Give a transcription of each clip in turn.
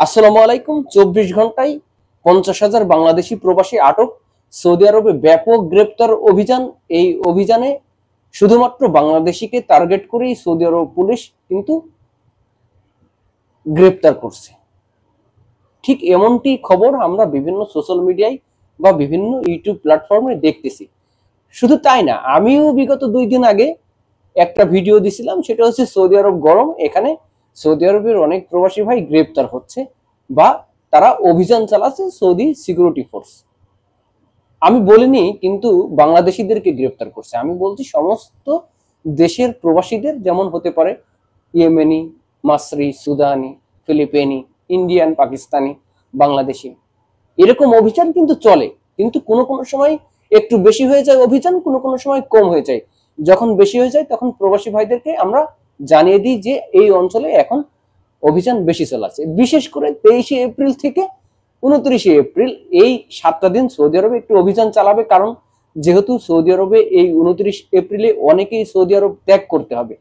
আসসালামু আলাইকুম। 24 ঘন্টায় 50,000 বাংলাদেশি প্রবাসী আটক, সৌদি আরবে ব্যাপক গ্রেপ্তার অভিযান। এই অভিযানে শুধুমাত্র বাংলাদেশিকে টার্গেট করেই সৌদি আরব পুলিশ কিন্তু গ্রেপ্তার করছে। ঠিক এমনটি খবর আমরা বিভিন্ন সোশ্যাল মিডিয়ায় বা বিভিন্ন ইউটিউব প্ল্যাটফর্মে দেখতেছি। শুধু তাই না, আমিও বিগত 2 দিন আগে একটা ভিডিও দিছিলাম, সেটা হচ্ছে সৌদি আরব গরম। এখানে সৌদি আরবের অনেক প্রবাসী ভাই গ্রেপ্তার হচ্ছে বা তারা অভিযান চালাচ্ছে সৌদি সিকিউরিটি ফোর্স। আমি বলিনি কিন্তু বাংলাদেশিদেরকে গ্রেপ্তার করছে, আমি বলছি সমস্ত দেশের প্রবাসীদের, যেমন হতে পারে ইয়েমেনি, মাসরি, সুদানি, ফিলিপিনি, ইন্ডিয়ান, পাকিস্তানি, বাংলাদেশি। এরকম অভিযান কিন্তু চলে, কিন্তু কোনো কোনো সময় একটু বেশি হয়ে যায় অভিযান, কোনো কোনো সময় কম হয়ে যায়। যখন বেশি হয়ে যায় তখন প্রবাসী ভাইদেরকে আমরা জানিয়ে দিই যে এই অঞ্চলে এখন অভিযান বেশি চালাচ্ছে। বিশেষ করে 23শে এপ্রিল থেকে 29শে এপ্রিল, এই 7টা দিন সৌদি আরবে একটু অভিযান চালাবে, কারণ যেহেতু সৌদি আরবে এই 29 এপ্রিলে অনেকেই সৌদি আরব ত্যাগ করতে হবে।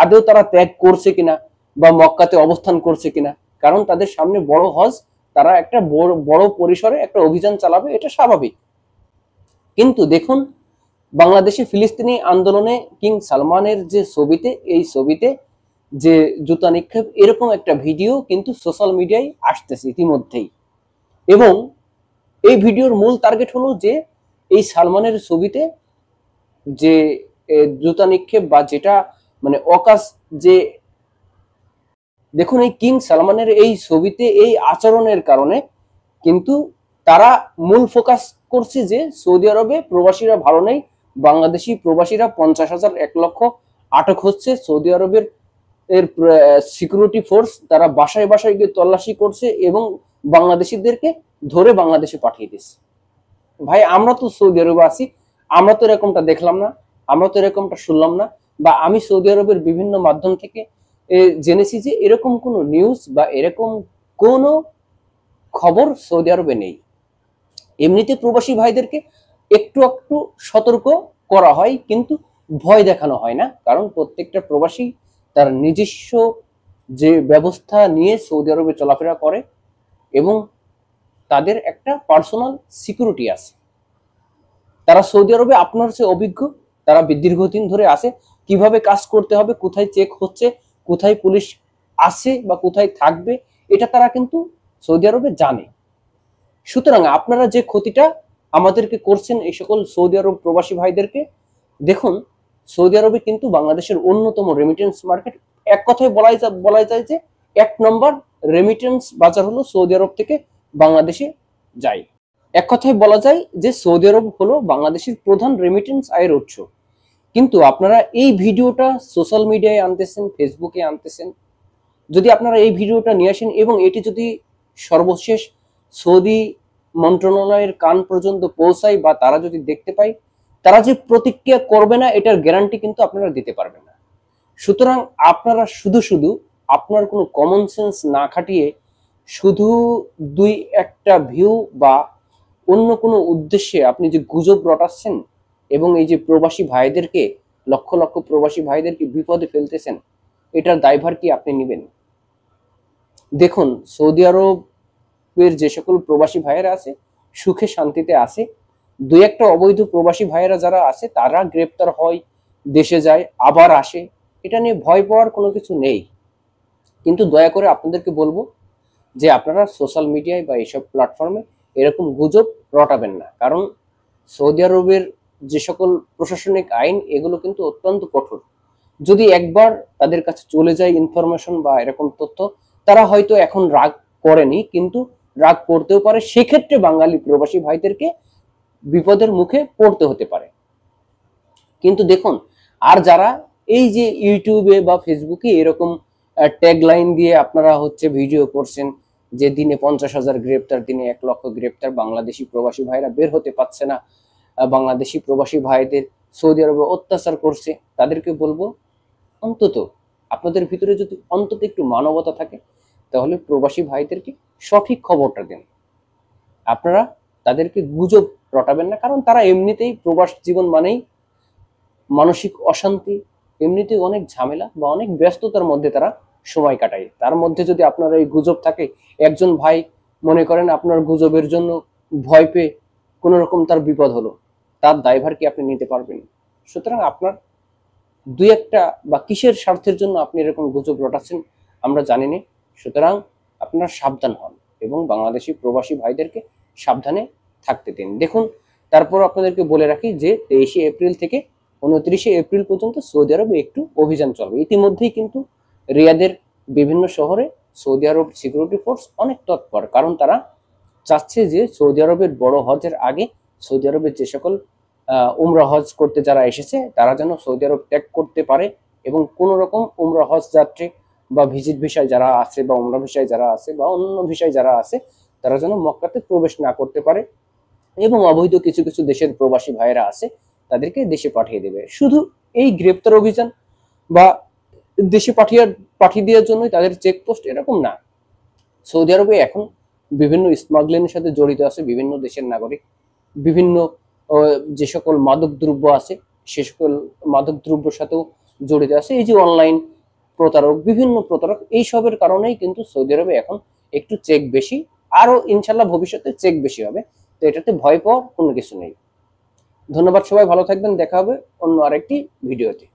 আদৌ তারা ত্যাগ করছে কিনা বা মক্কাতে অবস্থান করছে কিনা, কারণ তাদের সামনে বড় হজ, তারা একটা বড় পরিসরে একটা অভিযান চালাবে, এটা স্বাভাবিক। কিন্তু দেখুন, বাংলাদেশে ফিলিস্তিনি আন্দোলনে কিং সালমানের যে ছবিতে, এই ছবিতে যে জুতা নিক্ষেপ, এরকম একটা ভিডিও কিন্তু সোশ্যাল মিডিয়ায় আসতেছে ইতিমধ্যেই। এবং এই ভিডিওর মূল টার্গেট হলো যে এই সালমানের ছবিতে যে জুতা নিক্ষেপ বা যেটা মানে অকাজ, যে দেখুন এই কিং সালমানের এই ছবিতে এই আচরণের কারণে কিন্তু তারা মূল ফোকাস করছে যে সৌদি আরবে প্রবাসীরা ভালো নেই, বাংলাদেশি প্রবাসীরা 50,000 1 লক্ষ আটক হচ্ছে। সৌদি আরবের সিকিউরিটি ফোর্স তারা বাসায় বাসায় গিয়ে তল্লাশি করছে এবং বাংলাদেশিদেরকে ধরে বাংলাদেশে পাঠিয়ে দিচ্ছে। ভাই, আমরা তো সৌদি আরবে আছি, আমরা তো এরকমটা দেখলাম না, আমরা তো এরকমটা শুনলাম না, বা আমি সৌদি আরবের বিভিন্ন মাধ্যম থেকে জেনেছি যে এরকম কোনো নিউজ বা এরকম কোনো খবর সৌদি আরবে নেই। এমনিতে প্রবাসী ভাইদেরকে একটু একটু সতর্ক করা হয়, কিন্তু ভয় দেখানো হয় না, কারণ প্রত্যেকটা প্রবাসী তার নিজস্ব যে ব্যবস্থা নিয়ে সৌদি আরবে চলাফেরা করে এবং তাদের একটা পার্সোনাল সিকিউরিটি আছে। তারা সৌদি আরবে আপনার চেয়ে অভিজ্ঞ, তারা দীর্ঘদিন ধরে আছে, কিভাবে কাজ করতে হবে, কোথায় চেক হচ্ছে, কোথায় পুলিশ আছে বা কোথায় থাকবে, এটা তারা কিন্তু সৌদি আরবে জানে। সুতরাং আপনারা যে ক্ষতিটা আমাদেরকে করছেন এই সকল সৌদি আরব প্রবাসী ভাইদেরকে, দেখুন সৌদি আরবে কিন্তু বাংলাদেশের অন্যতম রেমিটেন্স মার্কেট। এক কথায় বলা যায় যে 1 নম্বর রেমিটেন্স বাজার হলো সৌদি আরব থেকে বাংলাদেশে যায়। এক কথায় বলা যায় যে সৌদি আরব হলো বাংলাদেশের প্রধান রেমিটেন্স আয়ের উৎস। কিন্তু আপনারা এই ভিডিওটা সোশ্যাল মিডিয়ায় আনতেছেন, ফেসবুকে আনতেছেন। যদি আপনারা এই ভিডিওটা নিয়ে আসেন এবং এটি যদি সর্বশেষ সৌদি মন্ত্রণালয়ের কান পর্যন্ত পৌঁছায় বা তারা যদি দেখতে পায়, তারা যে প্রতিক্রিয়া করবে না এটার গ্যারান্টি কিন্তু আপনারা দিতে পারবেন না। সুতরাং আপনারা শুধু শুধু আপনার কোনো কমন সেন্স না খাটিয়ে শুধু দুই একটা ভিউ বা অন্য কোনো উদ্দেশ্যে আপনি যে গুজব রটাচ্ছেন এবং এই যে প্রবাসী ভাইদেরকে, লক্ষ লক্ষ প্রবাসী ভাইদেরকে বিপদে ফেলতেছেন, এটার দায়ভার কি আপনি নেবেন? দেখুন, সৌদি আরবের যে সকল প্রবাসী ভাইয়েরা আছে সুখে শান্তিতে আছে। দুই একটা অবৈধ প্রবাসী ভাইয়েরা যারা আছে তারা গ্রেপ্তার হয়, দেশে যায়, আবার আসে। এটা নিয়ে ভয় পাওয়ার কোনো কিছু নেই। কিন্তু দয়া করে আপনাদেরকে বলবো যে আপনারা সোশ্যাল মিডিয়ায় বা এইসব প্ল্যাটফর্মে এরকম গুজব রটাবেন না, কারণ সৌদি আরবের যে সকল প্রশাসনিক আইন এগুলো কিন্তু অত্যন্ত কঠোর। যদি একবার তাদের কাছে চলে যায় ইনফরমেশন বা এরকম তথ্য, তারা হয়তো এখন রাগ করেনি, কিন্তু রাগ করতেও পারে। সেক্ষেত্রে বাঙালি প্রবাসী ভাইদেরকে বিপদের মুখে পড়তে হতে পারে। কিন্তু দেখুন, আর যারা এই যে ইউটিউবে বা ফেসবুকে এরকম ট্যাগ লাইন দিয়ে আপনারা হচ্ছে ভিডিও করছেন যে দিনে 50,000 গ্রেপ্তার, দিনে 1 লক্ষ গ্রেপ্তার, বাংলাদেশি প্রবাসী ভাইরা বের হতে পারছে না, বাংলাদেশি প্রবাসী ভাইদের সৌদি আরবে অত্যাচার করছে, তাদেরকে বলবো অন্তত আপনাদের ভিতরে যদি অন্তত একটু মানবতা থাকে তাহলে প্রবাসী ভাইদেরকে সঠিক খবরটা দেন। আপনারা তাদেরকে গুজব রটাবেন না, কারণ তারা এমনিতেই প্রবাস জীবন মানেই মানসিক অশান্তি, এমনিতেই অনেক ঝামেলা বা অনেক ব্যস্ততার মধ্যে তারা সময় কাটায়। তার মধ্যে যদি আপনার এই গুজব থাকে, একজন ভাই মনে করেন আপনার গুজবের জন্য ভয় পেয়ে কোন রকম তার বিপদ হলো, তার দায়ভার কি আপনি নিতে পারবেন? সুতরাং আপনার দুই একটা বা কিসের স্বার্থের জন্য আপনি এরকম গুজব রটাচ্ছেন আমরা জানি না। সুতরাং আপনারা সাবধান হন এবং বাংলাদেশি প্রবাসী ভাইদেরকে সাবধানে থাকতে দিন। দেখুন, তারপর আপনাদেরকে বলে রাখি যে 23শে এপ্রিল থেকে 29শে এপ্রিল পর্যন্ত সৌদি আরবে একটু অভিযান চলবে। ইতিমধ্যেই কিন্তু রিয়াদের বিভিন্ন শহরে সৌদি আরব সিকিউরিটি ফোর্স অনেক তৎপর, কারণ তারা চাচ্ছে যে সৌদি আরবের বড় হজের আগে সৌদি আরবের যে সকল উমরা হজ করতে যারা এসেছে তারা যেন সৌদি আরব ত্যাগ করতে পারে এবং কোন রকম উমরা হজ যাত্রী বা ভিজিট ভিসায় যারা আছে বা উমরা ভিসায় যারা আছে বা অন্য ভিসায় যারা আছে তারা যেন মক্কাতে প্রবেশ না করতে পারে এবং অবৈধ কিছু কিছু দেশের প্রবাসী ভাইয়েরা আছে তাদেরকে দেশে পাঠিয়ে দেবে। শুধু এই গ্রেপ্তার অভিযান বা দেশে পাঠিয়ে দেওয়ার জন্যই তাদের চেকপোস্ট এরকম না। সৌদি আরবে এখন বিভিন্ন স্মাগলিং এর সাথে জড়িত আছে বিভিন্ন দেশের নাগরিক, বিভিন্ন যে সকল মাদক দ্রব্য আছে সে সকল মাদক দ্রব্যের সাথেও জড়িত আছে। এই যে অনলাইন প্রতারক, বিভিন্ন প্রতারক, এইসবের কারণেই কিন্তু সৌদি আরবে এখন একটু চেক বেশি, আরো ইনশাল্লাহ ভবিষ্যতে চেক বেশি হবে। তো এটাতে ভয় পাওয়ার কোনো কিছু নেই। ধন্যবাদ, সবাই ভালো থাকবেন, দেখা হবে অন্য আরেকটি ভিডিওতে।